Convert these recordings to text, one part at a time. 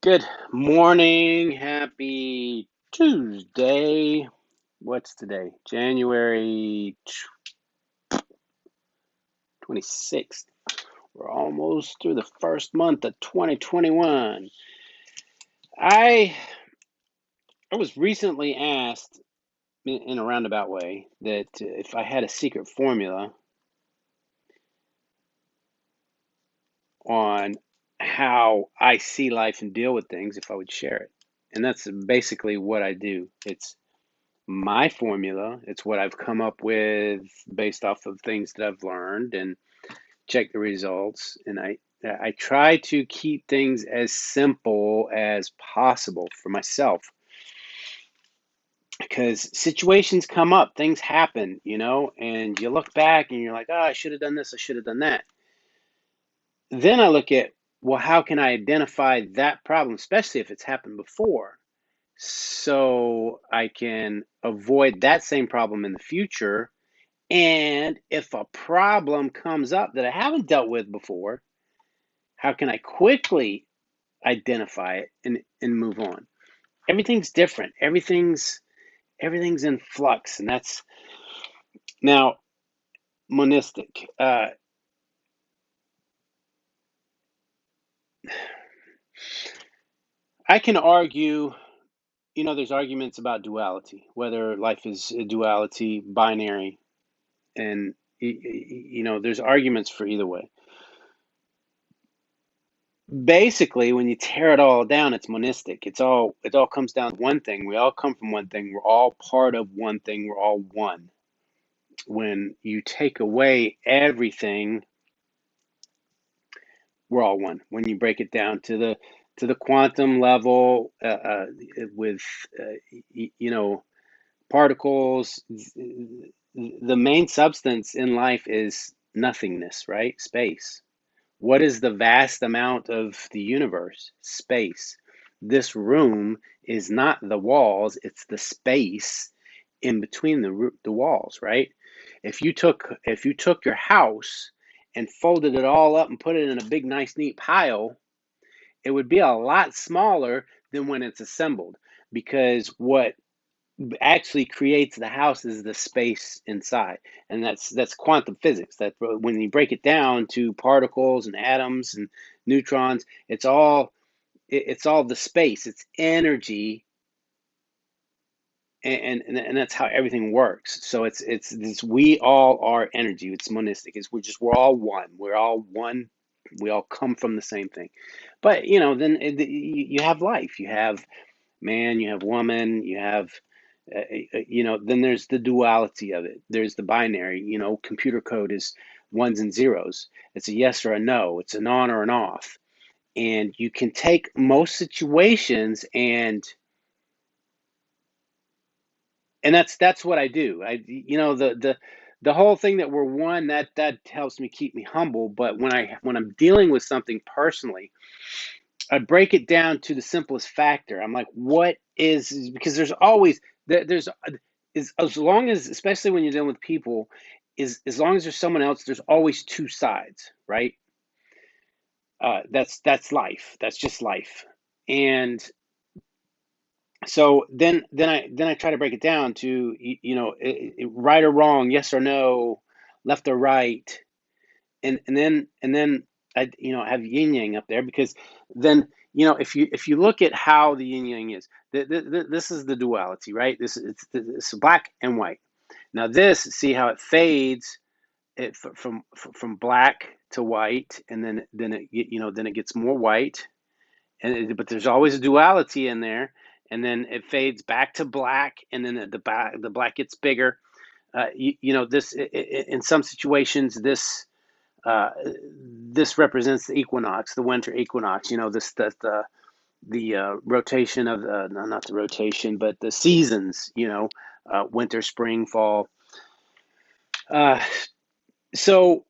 Good morning. Happy Tuesday. What's today? January 26th. We're almost through the first month of 2021. I I was recently asked in a roundabout way that if I had a secret formula on how I see life and deal with things, if I would share it. And that's basically what I do. It's my formula. It's what I've come up with based off of things that I've learned and check the results. And I try to keep things as simple as possible for myself because situations come up, things happen, and you look back and you're like, oh, I should have done this, I should have done that. Then I look at, well, how can I identify that problem, especially if it's happened before, so I can avoid that same problem in the future. And if a problem comes up that I haven't dealt with before, how can I quickly identify it and move on? Everything's different. Everything's in flux, and that's now monistic. I can argue, there's arguments about duality, whether life is a duality, binary, and there's arguments for either way. Basically, when you tear it all down, it's monistic. It all comes down to one thing. We all come from one thing. We're all part of one thing. We're all one. When you take away everything, we're all one. When you break it down to the quantum level, with particles, the main substance in life is nothingness, right? Space. What is the vast amount of the universe? Space. This room is not the walls, it's the space in between the walls, right? If you took your house and folded it all up and put it in a big nice neat pile, it would be a lot smaller than when it's assembled, because what actually creates the house is the space inside, and that's quantum physics. That when you break it down to particles and atoms and neutrons, it's all the space, it's energy, and that's how everything works. So it's this, we all are energy. It's monistic. We're all one. We're all one. We all come from the same thing. But then you have life. You have man, you have woman, you have, then there's the duality of it. There's the binary. Computer code is ones and zeros. It's a yes or a no. It's an on or an off. And you can take most situations, and that's what I do. The whole thing that we're one, that helps me keep me humble. But when I'm dealing with something personally, I break it down to the simplest factor. I'm like, what is, because there's always there's is as long as, especially when you're dealing with people, is as long as there's someone else, there's always two sides, right? That's life. That's just life. And so then I try to break it down to, right or wrong, yes or no, left or right, and then I have yin yang up there, because then, if you look at how the yin yang is, this is the duality, right? It's black and white. Now this, see how it fades, from black to white, and then it gets more white, but there's always a duality in there, and then it fades back to black, and then the black gets bigger. This, in some situations, this represents the equinox, the winter equinox. This the rotation of no, not the rotation, but the seasons. Winter, spring, fall. Uh, so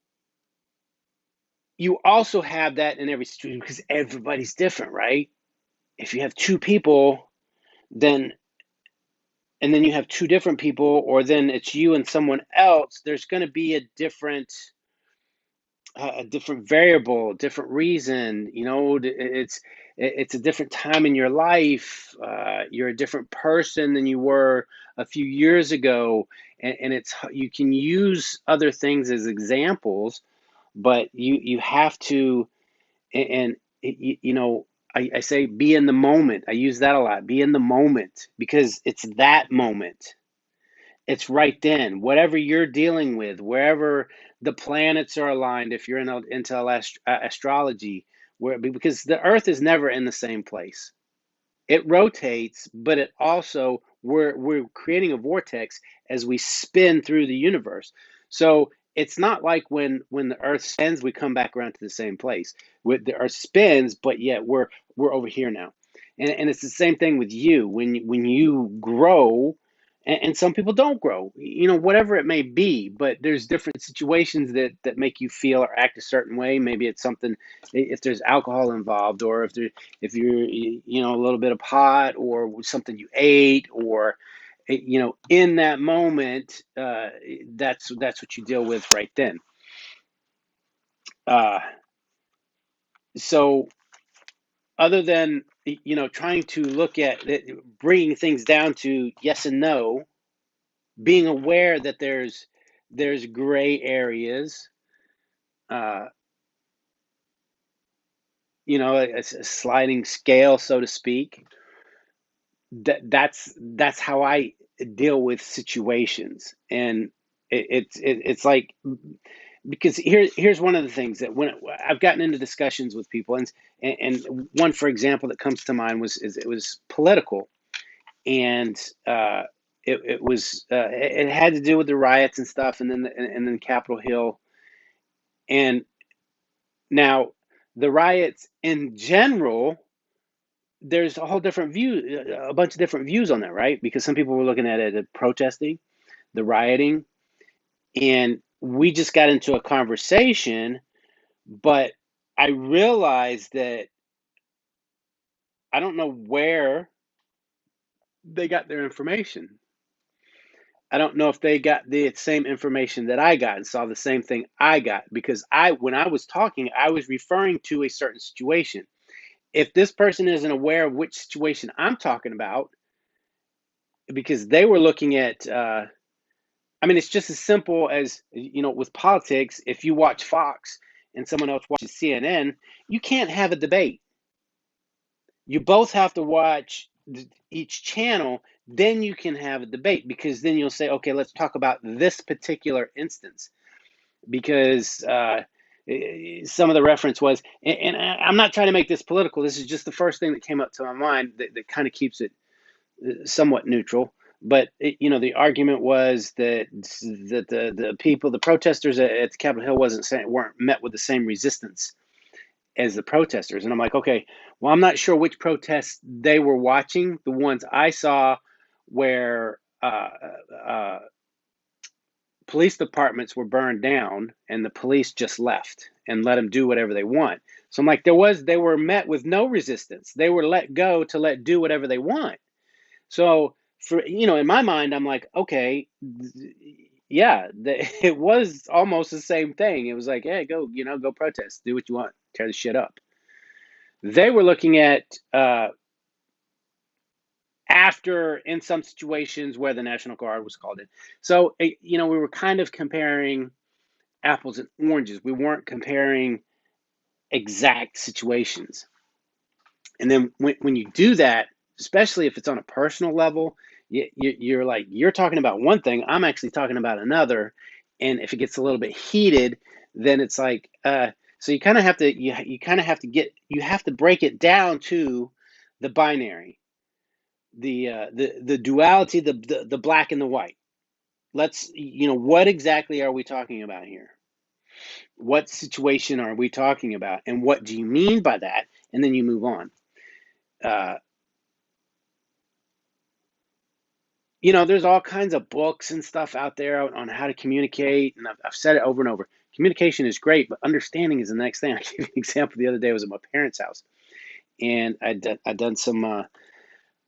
you also have that in every situation, because everybody's different, right? If you have two people, then and then you have two different people, or then it's you and someone else, there's going to be a different a different variable, different reason. It's a different time in your life. You're a different person than you were a few years ago, and you can use other things as examples, but you have to, and I say be in the moment. I use that a lot. Be in the moment because it's that moment. It's right then. Whatever you're dealing with, wherever the planets are aligned, if you're into astrology, because the Earth is never in the same place. It rotates, but it also we're creating a vortex as we spin through the universe. So it's not like when the Earth spins, we come back around to the same place. The Earth spins, but yet we're over here now. And it's the same thing with you when you grow, and some people don't grow, whatever it may be. But there's different situations that make you feel or act a certain way. Maybe it's something, if there's alcohol involved, or if you're a little bit of pot or something you ate, or in that moment, that's what you deal with right then. uh, so other than trying to look at it, bringing things down to yes and no, being aware that there's gray areas, uh, a sliding scale, so to speak. That's how I deal with situations. And it's like, because here's one of the things that when I've gotten into discussions with people, and one, for example, that comes to mind it was political. And it had to do with the riots and stuff, and then Capitol Hill. And now the riots in general, there's a whole different view, a bunch of different views on that, right? Because some people were looking at it as protesting, the rioting, and we just got into a conversation. But I realized that I don't know where they got their information. I don't know if they got the same information that I got and saw the same thing I got, because when I was talking, I was referring to a certain situation. If this person isn't aware of which situation I'm talking about, because they were looking at, I mean, it's just as simple as, with politics. If you watch Fox and someone else watches CNN, you can't have a debate. You both have to watch each channel, then you can have a debate, because then you'll say, okay, let's talk about this particular instance. Because some of the reference was, and I'm not trying to make this political, this is just the first thing that came up to my mind that kind of keeps it somewhat neutral. But the argument was that the people, the protesters at Capitol Hill, weren't met with the same resistance as the protesters. And I'm like, okay, well, I'm not sure which protests they were watching. The ones I saw where police departments were burned down and the police just left and let them do whatever they want. So I'm like, they were met with no resistance. They were let go to do whatever they want. So in my mind, I'm like, okay, yeah, it was almost the same thing. It was like, hey, go protest, do what you want, tear the shit up. They were looking at, after, in some situations where the National Guard was called in. So, we were kind of comparing apples and oranges. We weren't comparing exact situations. And then when you do that, especially if it's on a personal level, you're like, you're talking about one thing, I'm actually talking about another. And if it gets a little bit heated, then it's like, so you kind of have to, you have to break it down to the binary, the duality, the black and the white. Let's, what exactly are we talking about here? What situation are we talking about, and what do you mean by that? And then you move on. uh, there's all kinds of books and stuff out there on how to communicate, and I've said it over and over. Communication is great, but understanding is the next thing. I gave you an example the other day. I was at my parents' house, and I'd done some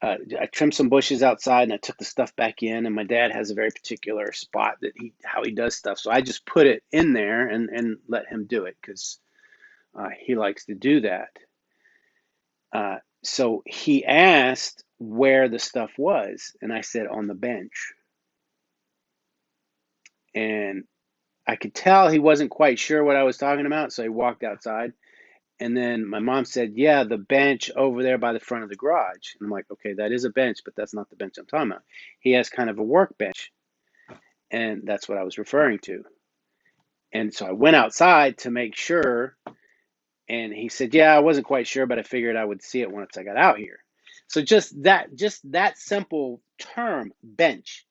I trimmed some bushes outside and I took the stuff back in. And my dad has a very particular spot that how he does stuff. So I just put it in there and let him do it because he likes to do that. So he asked where the stuff was, and I said on the bench. And I could tell he wasn't quite sure what I was talking about, so he walked outside. And then my mom said, "Yeah, the bench over there by the front of the garage." And I'm like, "Okay, that is a bench, but that's not the bench I'm talking about." He has kind of a workbench, and that's what I was referring to. And so I went outside to make sure, and he said, "Yeah, I wasn't quite sure, but I figured I would see it once I got out here." So just that simple term, bench.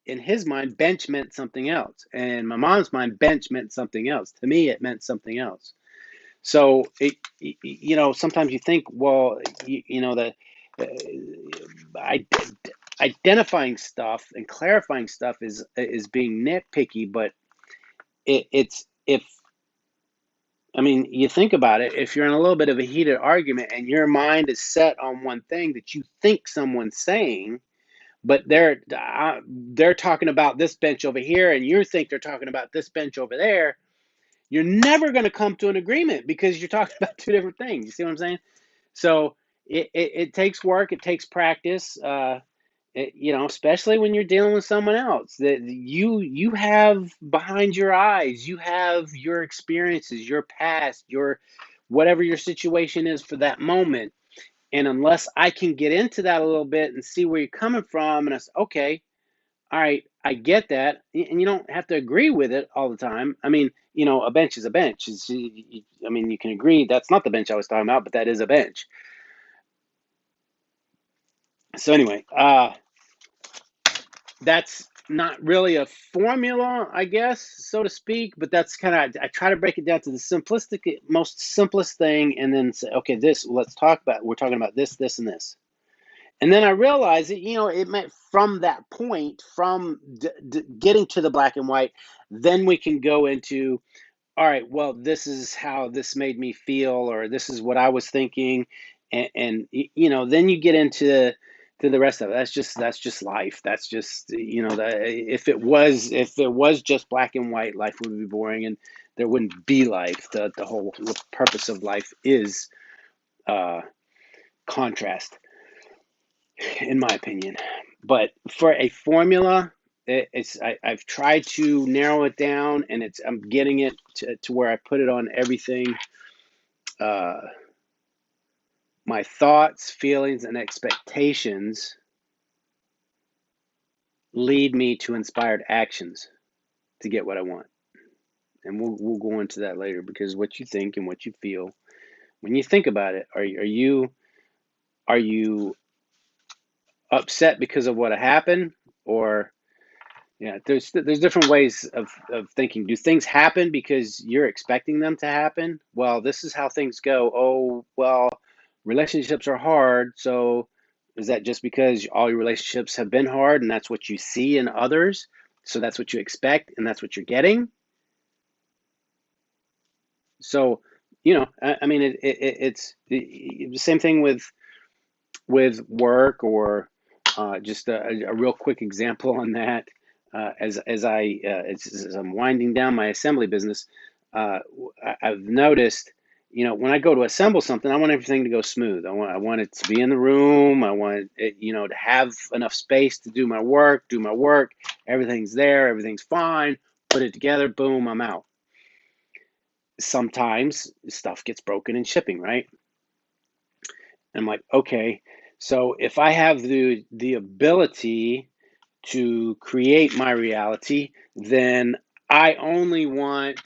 In his mind, bench meant something else. And my mom's mind, bench meant something else. To me, it meant something else. So sometimes you think, well, the I, identifying stuff and clarifying stuff is being nitpicky, but it's if I mean, you think about it, if you're in a little bit of a heated argument and your mind is set on one thing that you think someone's saying, but they're talking about this bench over here, and you think they're talking about this bench over there, you're never going to come to an agreement because you're talking about two different things. You see what I'm saying? So it takes work, it takes practice, especially when you're dealing with someone else that you have behind your eyes, you have your experiences, your past, your whatever your situation is for that moment. And unless I can get into that a little bit and see where you're coming from, and I say, okay, all right, I get that, and you don't have to agree with it all the time. I mean, a bench is a bench. I mean, you can agree that's not the bench I was talking about, but that is a bench. So anyway, that's not really a formula, I guess, so to speak, but that's kind of I try to break it down to the most simplest thing, and then say, okay, let's talk about. We're talking about this, this, and this. And then I realized that, it meant from that point, from getting to the black and white, then we can go into, all right, well, this is how this made me feel, or this is what I was thinking. And then you get into to the rest of it. That's just life. That's just, if it was just black and white, life would be boring and there wouldn't be life. The whole purpose of life is uh, contrast, in my opinion. But for a formula, I've tried to narrow it down, and I'm getting it to where I put it on everything. Uh, my thoughts, feelings, and expectations lead me to inspired actions to get what I want. And we'll go into that later, because what you think and what you feel when you think about it, are you upset because of what happened, or yeah, there's different ways of thinking. Do things happen because you're expecting them to happen? Well, this is how things go. Oh, well, relationships are hard, so is that just because all your relationships have been hard and that's what you see in others? So that's what you expect and that's what you're getting? So, I mean, it's the same thing with work, or just a real quick example on that. As I'm winding down my assembly business, I've noticed, when I go to assemble something, I want everything to go smooth. I want it to be in the room. I want it, to have enough space to do my work. Everything's there. Everything's fine. Put it together. Boom, I'm out. Sometimes stuff gets broken in shipping, right? I'm like, okay, so if I have the ability to create my reality, then I only want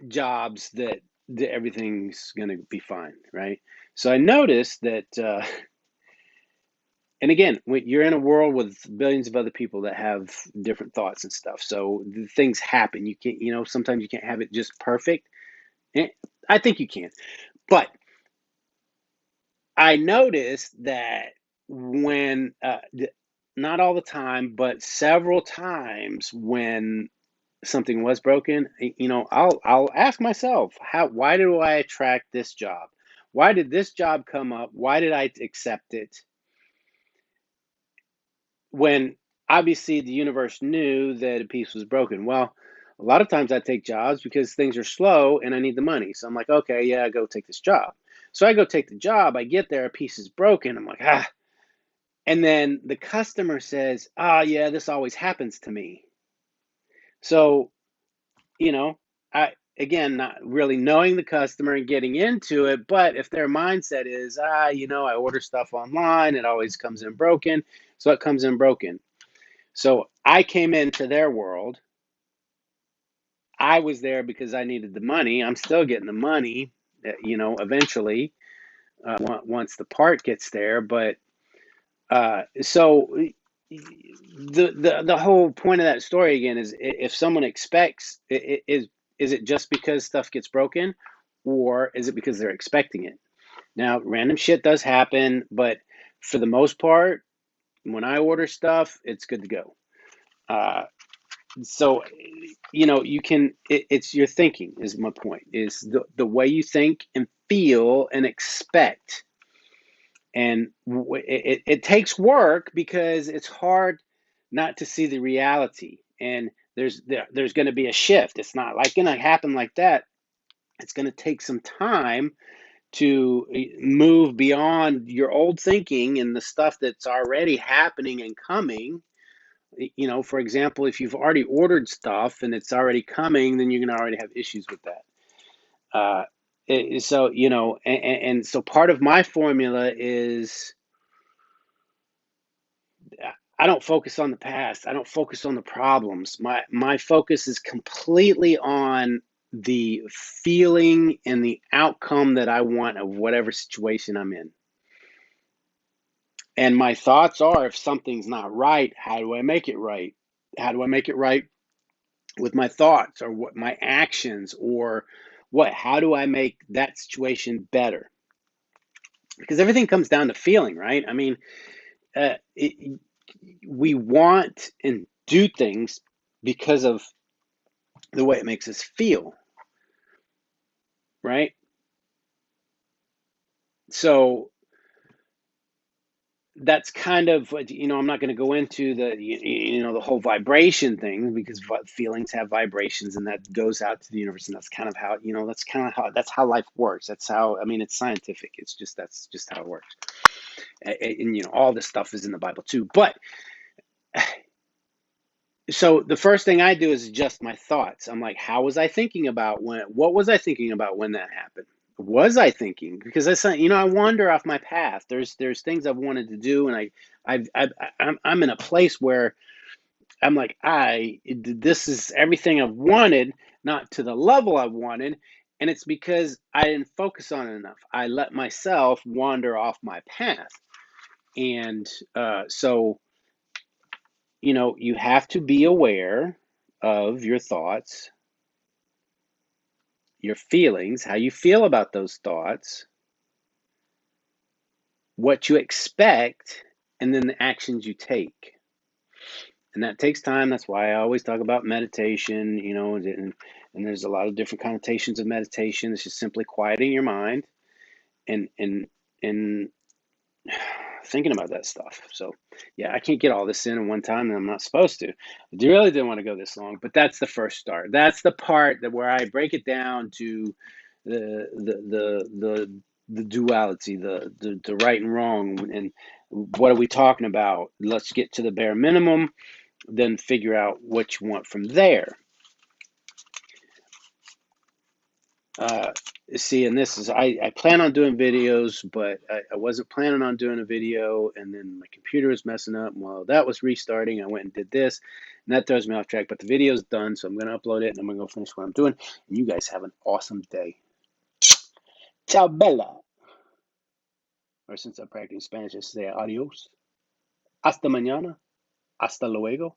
jobs that everything's going to be fine, right? So I noticed that, and again, when you're in a world with billions of other people that have different thoughts and stuff, so things happen. You can't, sometimes you can't have it just perfect. I think you can, but I noticed that when, not all the time, but several times when something was broken, I'll ask myself, why do I attract this job? Why did this job come up? Why did I accept it? When obviously the universe knew that a piece was broken. Well, a lot of times I take jobs because things are slow and I need the money. So I'm like, okay, yeah, go take this job. So I go take the job. I get there, a piece is broken. I'm like, ah. And then the customer says, yeah, this always happens to me. So, you know, I, again, not really knowing the customer and getting into it, but if their mindset is, I order stuff online, it always comes in broken. So it comes in broken. So I came into their world. I was there because I needed the money. I'm still getting the money, eventually, once the part gets there. But so the whole point of that story again is, if someone expects, is it just because stuff gets broken, or is it because they're expecting it? Now, random shit does happen, but for the most part, when I order stuff, it's good to go. Uh, so you can, it's your thinking, is my point, is the way you think and feel and expect. And it takes work, because it's hard not to see the reality, and there's going to be a shift. It's not like going to happen like that. It's going to take some time to move beyond your old thinking and the stuff that's already happening and coming. For example, if you've already ordered stuff and it's already coming, then you're going to already have issues with that. So, and so part of my formula is, I don't focus on the past. I don't focus on the problems. My focus is completely on the feeling and the outcome that I want of whatever situation I'm in. And my thoughts are, if something's not right, how do I make it right? How do I make it right with my thoughts, or what my actions, or how do I make that situation better? Because everything comes down to feeling, right? I mean, we want and do things because of the way it makes us feel, right? So that's kind of what, I'm not going to go into the whole vibration thing, because feelings have vibrations, and that goes out to the universe, and that's kind of how, that's how life works. That's how, I mean, it's scientific. That's just how it works. And all this stuff is in the Bible too. But so the first thing I do is adjust my thoughts. I'm like, what was I thinking about when that happened? Was I thinking? Because I wander off my path. There's things I've wanted to do, and I'm in a place where I'm like, this is everything I've wanted, not to the level I wanted, and it's because I didn't focus on it enough. I let myself wander off my path, and so you have to be aware of your thoughts, your feelings, how you feel about those thoughts, what you expect, and then the actions you take. And that takes time. That's why I always talk about meditation, and there's a lot of different connotations of meditation. It's just simply quieting your mind and thinking about that stuff. So, yeah, I can't get all this in one time, and I'm not supposed to. I really didn't want to go this long, but that's the first start. That's the part where I break it down to the duality, the right and wrong, and what are we talking about. Let's get to the bare minimum, then figure out what you want from there. Uh, See, and this is, I plan on doing videos, but I wasn't planning on doing a video, and then my computer was messing up. While that was restarting, I went and did this, and that throws me off track. But the video's done, so I'm going to upload it, and I'm going to go finish what I'm doing. And you guys have an awesome day. Ciao, bella. Or since I'm practicing Spanish, I say adios. Hasta mañana. Hasta luego.